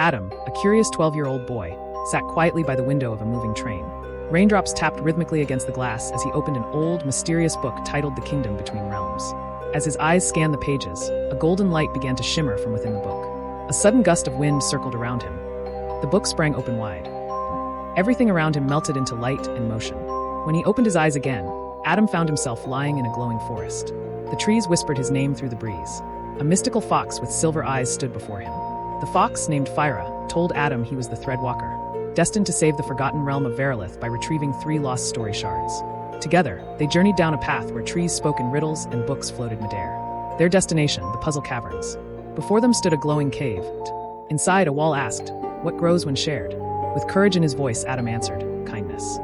Adam, a curious 12-year-old boy, sat quietly by the window of a moving train. Raindrops tapped rhythmically against the glass as he opened an old, mysterious book titled The Kingdom Between Realms. As his eyes scanned the pages, a golden light began to shimmer from within the book. A sudden gust of wind circled around him. The book sprang open wide. Everything around him melted into light and motion. When he opened his eyes again, Adam found himself lying in a glowing forest. The trees whispered his name through the breeze. A mystical fox with silver eyes stood before him. The fox, named Fyra, told Adam he was the Threadwalker, destined to save the forgotten realm of Veralith by retrieving 3 lost Story Shards. Together, they journeyed down a path where trees spoke in riddles and books floated midair. Their destination, the Puzzle Caverns. Before them stood a glowing cave. Inside, a wall asked, "What grows when shared?" With courage in his voice, Adam answered, "Kindness."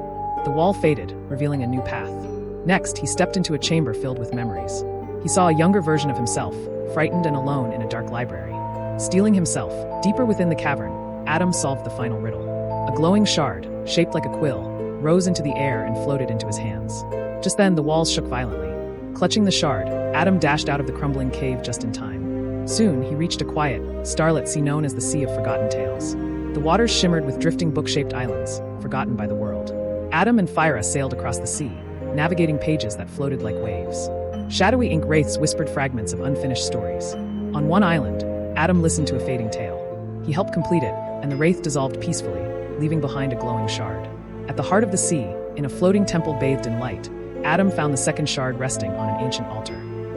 The wall faded, revealing a new path. Next, he stepped into a chamber filled with memories. He saw a younger version of himself, frightened and alone in a dark library. Steeling himself, deeper within the cavern, Adam solved the final riddle. A glowing shard, shaped like a quill, rose into the air and floated into his hands. Just then, the walls shook violently. Clutching the shard, Adam dashed out of the crumbling cave just in time. Soon, he reached a quiet, starlit sea known as the Sea of Forgotten Tales. The waters shimmered with drifting book-shaped islands, forgotten by the world. Adam and Fyra sailed across the sea, navigating pages that floated like waves. Shadowy ink wraiths whispered fragments of unfinished stories. On one island, Adam listened to a fading tale. He helped complete it, and the wraith dissolved peacefully, leaving behind a glowing shard. At the heart of the sea, in a floating temple bathed in light, Adam found the second shard resting on an ancient altar.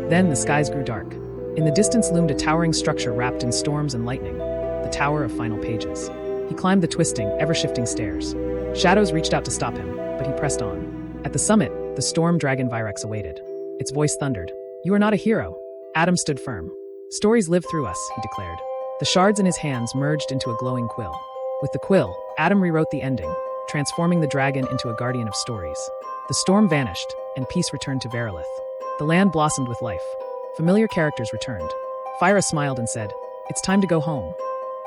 Then the skies grew dark. In the distance loomed a towering structure wrapped in storms and lightning, the Tower of Final Pages. He climbed the twisting, ever-shifting stairs. Shadows reached out to stop him, but he pressed on. At the summit, the storm dragon Virex awaited. Its voice thundered, "You are not a hero." Adam stood firm. "Stories live through us," he declared. The shards in his hands merged into a glowing quill. With the quill, Adam rewrote the ending, transforming the dragon into a guardian of stories. The storm vanished, and peace returned to Veralith. The land blossomed with life. Familiar characters returned. Fyra smiled and said, "It's time to go home."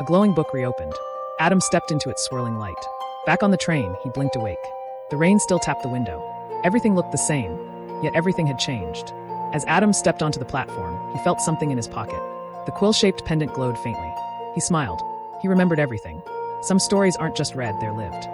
A glowing book reopened. Adam stepped into its swirling light. Back on the train, he blinked awake. The rain still tapped the window. Everything looked the same, yet everything had changed. As Adam stepped onto the platform, he felt something in his pocket. The quill-shaped pendant glowed faintly. He smiled. He remembered everything. Some stories aren't just read, they're lived.